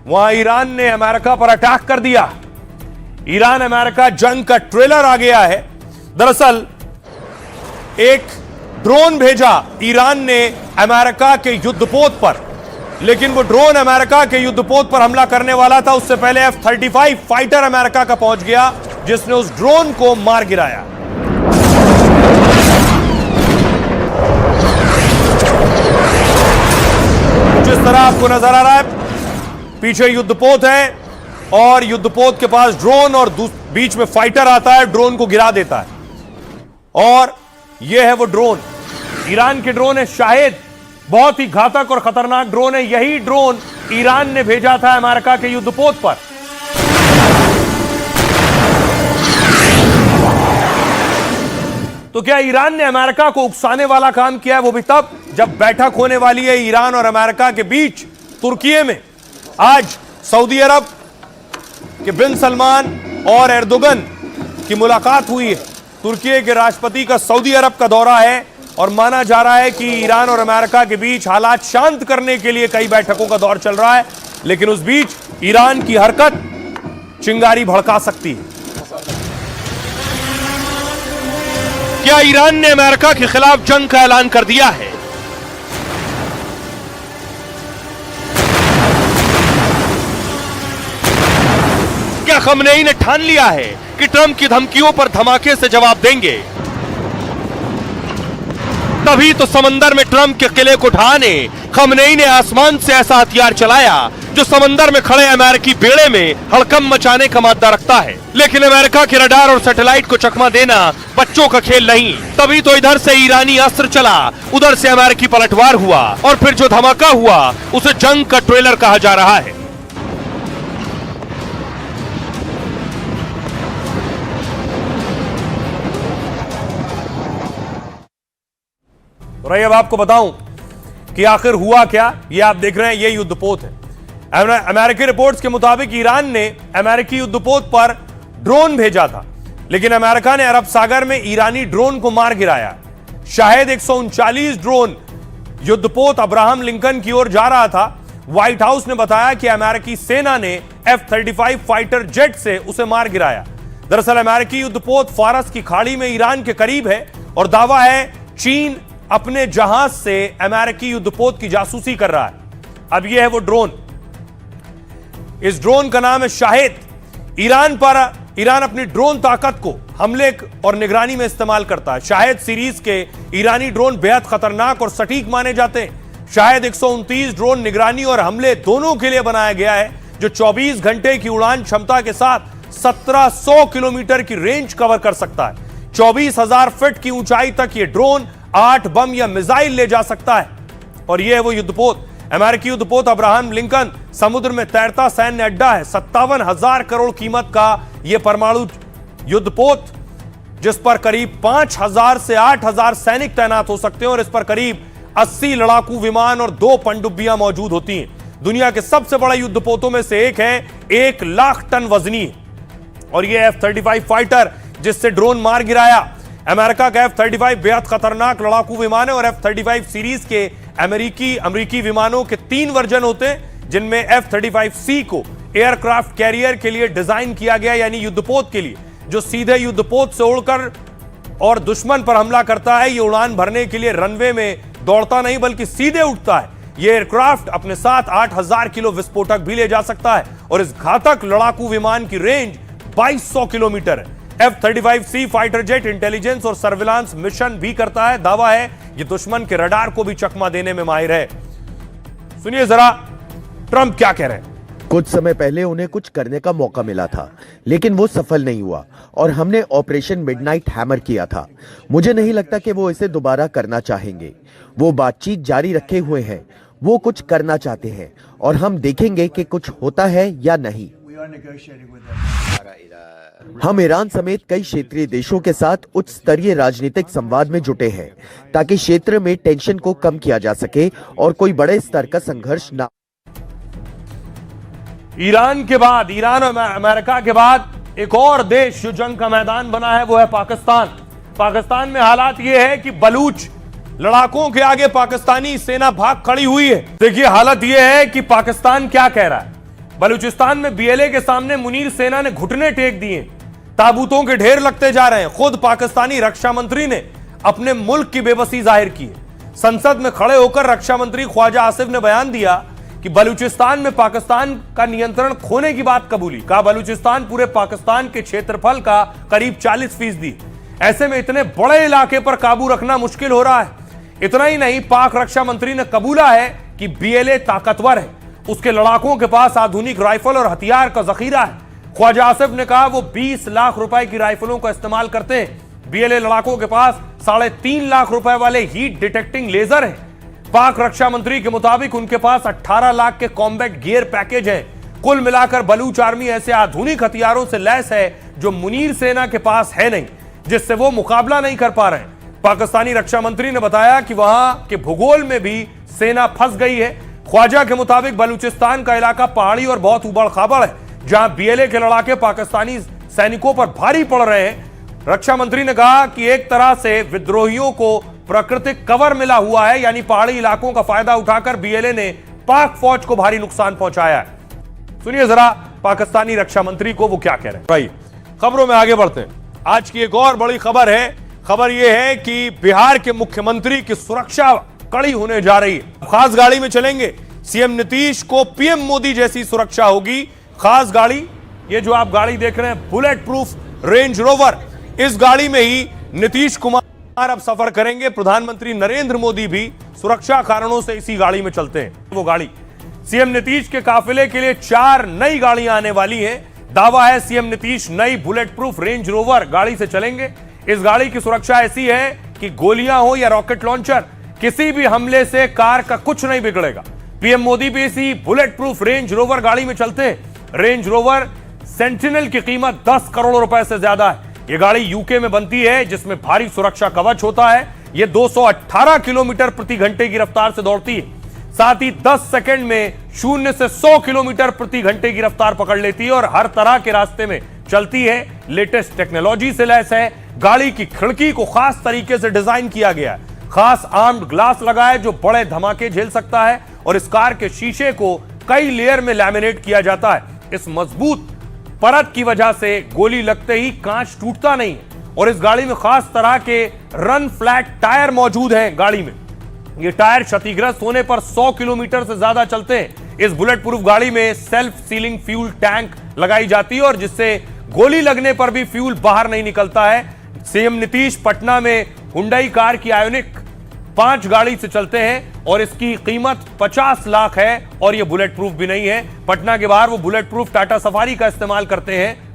वहां ईरान ने अमेरिका पर अटैक कर दिया। ईरान अमेरिका जंग का ट्रेलर आ गया है। दरअसल एक ड्रोन भेजा ईरान ने अमेरिका के युद्धपोत पर, लेकिन वो ड्रोन अमेरिका के युद्धपोत पर हमला करने वाला था, उससे पहले F-35 फाइटर अमेरिका का पहुंच गया, जिसने उस ड्रोन को मार गिराया। जिस तरह आपको नजर आ रहा है, पीछे युद्धपोत है और युद्धपोत के पास ड्रोन और बीच में फाइटर आता है, ड्रोन को गिरा देता है। और यह है वो ड्रोन, ईरान के ड्रोन है शाहिद, बहुत ही घातक और खतरनाक ड्रोन है। यही ड्रोन ईरान ने भेजा था अमेरिका के युद्धपोत पर। तो क्या ईरान ने अमेरिका को उकसाने वाला काम किया है, वो भी तब जब बैठक होने वाली है ईरान और अमेरिका के बीच तुर्की में। आज सऊदी अरब के बिन सलमान और एर्दोगन की मुलाकात हुई है। तुर्की के राष्ट्रपति का सऊदी अरब का दौरा है और माना जा रहा है कि ईरान और अमेरिका के बीच हालात शांत करने के लिए कई बैठकों का दौर चल रहा है, लेकिन उस बीच ईरान की हरकत चिंगारी भड़का सकती है। क्या ईरान ने अमेरिका के खिलाफ जंग का ऐलान कर दिया है? क्या खमनेई ने ठान लिया है कि ट्रंप की धमकियों पर धमाके से जवाब देंगे? तभी तो समंदर में ट्रंप के किले को ढहाने खमनेई ने आसमान से ऐसा हथियार चलाया जो समंदर में खड़े अमेरिकी बेड़े में हड़कंप मचाने का मादा रखता है। लेकिन अमेरिका के रडार और सैटेलाइट को चकमा देना बच्चों का खेल नहीं। तभी तो इधर से ईरानी अस्त्र चला, उधर से अमेरिकी पलटवार हुआ और फिर जो धमाका हुआ उसे जंग का ट्रेलर कहा जा रहा है। अब आपको बताऊं कि आखिर हुआ क्या। ये आप देख रहे हैं, ये युद्धपोत है। अमेरिकी रिपोर्ट्स के मुताबिक ईरान ने अमेरिकी युद्धपोत पर ड्रोन भेजा था, लेकिन अमेरिका ने अरब सागर में ईरानी ड्रोन को मार गिराया। शायद 139 ड्रोन युद्धपोत अब्राहम लिंकन की ओर जा रहा था। व्हाइट हाउस ने बताया कि अमेरिकी सेना ने F-35 फाइटर जेट से उसे मार गिराया। दरअसल अमेरिकी युद्धपोत फारस की खाड़ी में ईरान के करीब है और दावा है चीन अपने जहाज से अमेरिकी युद्धपोत की जासूसी कर रहा है। अब यह है वो ड्रोन, इस ड्रोन का नाम है शाहिद। ईरान अपनी ड्रोन ताकत को हमले और निगरानी में इस्तेमाल करता है। शाहिद सीरीज के ईरानी ड्रोन बेहद खतरनाक और सटीक माने जाते हैं। शाहिद 129 ड्रोन निगरानी और हमले दोनों के लिए बनाया गया है, जो 24 घंटे की उड़ान क्षमता के साथ 1700 किलोमीटर की रेंज कवर कर सकता है। 24,000 फीट की ऊंचाई तक यह ड्रोन 8 बम या मिसाइल ले जा सकता है। और यह है वो युद्धपोत, अमेरिकी युद्धपोत अब्राहम लिंकन। समुद्र में तैरता सैन्य अड्डा है। 57,000 करोड़ कीमत का यह परमाणु युद्धपोत, जिस पर करीब 5,000 से 8,000 सैनिक तैनात हो सकते हैं और इस पर करीब 80 लड़ाकू विमान और 2 पनडुब्बियां मौजूद होती हैं। दुनिया के सबसे बड़े युद्धपोतों में से एक है, 1 लाख टन वजनी है। और यह F-35 फाइटर जिससे ड्रोन मार गिराया। अमेरिका का F-35 बेहद खतरनाक लड़ाकू विमान है और F-35 सीरीज के अमेरिकी विमानों के 3 वर्जन होते हैं, जिनमें F-35C को एयरक्राफ्ट कैरियर के लिए डिजाइन किया गया, यानी युद्धपोत के लिए, जो सीधे युद्धपोत से उड़कर और दुश्मन पर हमला करता है। ये उड़ान भरने के लिए रनवे में दौड़ता नहीं बल्कि सीधे उड़ता है। यह एयरक्राफ्ट अपने साथ 8,000 किलो विस्फोटक भी ले जा सकता है और इस घातक लड़ाकू विमान की रेंज 2200 किलोमीटर है। F-35C फाइटर जेट इंटेलिजेंस और सर्विलांस मिशन भी करता है। दावा है ये दुश्मन के रडार को भी चकमा देने में माहिर है। सुनिए जरा ट्रंप क्या कह रहे हैं। कुछ समय पहले उन्हें कुछ करने का मौका मिला था, लेकिन वो सफल नहीं हुआ और हमने ऑपरेशन मिडनाइट हैमर किया था। मुझे नहीं लगता कि वो इसे दोबारा करना चाहेंगे। वो बातचीत जारी रखे हुए हैं, वो कुछ करना चाहते हैं और हम देखेंगे कि कुछ होता है या नहीं। हम ईरान समेत कई क्षेत्रीय देशों के साथ उच्च स्तरीय राजनीतिक संवाद में जुटे हैं ताकि क्षेत्र में टेंशन को कम किया जा सके और कोई बड़े स्तर का संघर्ष ना। ईरान और अमेरिका के बाद एक और देश जो जंग का मैदान बना है वो है पाकिस्तान। पाकिस्तान में हालात ये है कि बलूच लड़ाकों के आगे पाकिस्तानी सेना भाग खड़ी हुई है। देखिए हालत ये है कि पाकिस्तान क्या कह रहा है। बलूचिस्तान में बीएलए के सामने मुनीर सेना ने घुटने टेक दिए, ताबूतों के ढेर लगते जा रहे हैं। खुद पाकिस्तानी रक्षा मंत्री ने अपने मुल्क की बेबसी जाहिर की है। संसद में खड़े होकर रक्षा मंत्री ख्वाजा आसिफ ने बयान दिया कि बलूचिस्तान में पाकिस्तान का नियंत्रण खोने की बात कबूली। कहा बलूचिस्तान पूरे पाकिस्तान के क्षेत्रफल का करीब 40%। ऐसे में इतने बड़े इलाके पर काबू रखना मुश्किल हो रहा है। इतना ही नहीं, पाक रक्षा मंत्री ने कबूला है कि बीएलए ताकतवर है, उसके लड़ाकों के पास आधुनिक राइफल और हथियार का जखीरा है। ख्वाजा आसिफ ने कहा वो 20 लाख रुपए की राइफलों का इस्तेमाल करते हैं। बीएलए लड़ाकों के पास 3.5 लाख रुपए वाले हीट डिटेक्टिंग लेजर हैं। पाक रक्षा मंत्री के मुताबिक उनके पास 18 लाख के कॉम्बैट गियर पैकेज हैं। कुल मिलाकर बलूच आर्मी ऐसे आधुनिक हथियारों से लैस है जो मुनीर सेना के पास है नहीं, जिससे वो मुकाबला नहीं कर पा रहे हैं। पाकिस्तानी रक्षा मंत्री ने बताया कि वहां के भूगोल में भी सेना फंस गई है। ख्वाजा के मुताबिक बलूचिस्तान का इलाका पहाड़ी और बहुत उबड़ खाबड़ है, जहां बीएलए के लड़ाके पाकिस्तानी सैनिकों पर भारी पड़ रहे हैं। रक्षा मंत्री ने कहा कि एक तरह से विद्रोहियों को प्राकृतिक कवर मिला हुआ है, यानी पहाड़ी इलाकों का फायदा उठाकर बीएलए ने पाक फौज को भारी नुकसान पहुंचाया है। सुनिए जरा पाकिस्तानी रक्षा मंत्री को वो क्या कह रहे हैं। भाई खबरों में आगे बढ़ते हैं। आज की एक और बड़ी खबर है। खबर यह है कि बिहार के मुख्यमंत्री की सुरक्षा कड़ी होने जा रही है। खास गाड़ी में चलेंगे। सीएम नीतीश को पीएम मोदी जैसी सुरक्षा होगी। खास गाड़ी, ये जो आप गाड़ी देख रहे हैं बुलेट प्रूफ रेंज रोवर, इस गाड़ी में ही नीतीश कुमार अब सफर करेंगे। प्रधानमंत्री नरेंद्र मोदी भी सुरक्षा कारणों से इसी गाड़ी में चलते हैं। वो गाड़ी सीएम नीतीश के काफिले के लिए 4 नई गाड़ियां आने वाली हैं। दावा है सीएम नीतीश नई बुलेट प्रूफ रेंज रोवर गाड़ी से चलेंगे। इस गाड़ी की सुरक्षा ऐसी है कि गोलियां हो या रॉकेट लॉन्चर, किसी भी हमले से कार का कुछ नहीं बिगड़ेगा। पीएम मोदी भी इसी बुलेट प्रूफ रेंज रोवर गाड़ी में चलते हैं। रेंज रोवर सेंटिनल की कीमत 10 करोड़ रुपए से ज्यादा है। यह गाड़ी यूके में बनती है, जिसमें भारी सुरक्षा कवच होता है। यह 218 किलोमीटर प्रति घंटे की रफ्तार से दौड़ती है। साथ ही 10 सेकंड में 0 से 100 किलोमीटर प्रति घंटे की रफ्तार पकड़ लेती है और हर तरह के रास्ते में चलती है। लेटेस्ट टेक्नोलॉजी से लैस है। गाड़ी की खिड़की को खास तरीके से डिजाइन किया गया है। खास आर्म्ड ग्लास लगा है जो बड़े धमाके झेल सकता है और इस कार के शीशे को कई लेयर में लैमिनेट किया जाता है। इस मजबूत परत की वजह से गोली लगते ही कांच टूटता नहीं है। और इस गाड़ी में खास तरह के रन फ्लैट टायर मौजूद हैं। गाड़ी में ये टायर क्षतिग्रस्त होने पर 100 किलोमीटर से ज्यादा चलते हैं। इस बुलेट प्रूफ गाड़ी में सेल्फ सीलिंग फ्यूल टैंक लगाई जाती है और जिससे गोली लगने पर भी फ्यूल बाहर नहीं निकलता है। सीएम नीतीश पटना में हुंडई कार की आयोनिक 5 गाड़ी से चलते हैं और इसकी कीमत 50 लाख है और यह बुलेट प्रूफ भी नहीं है। पटना के बाहर वो बुलेट प्रूफ टाटा सफारी का इस्तेमाल करते हैं।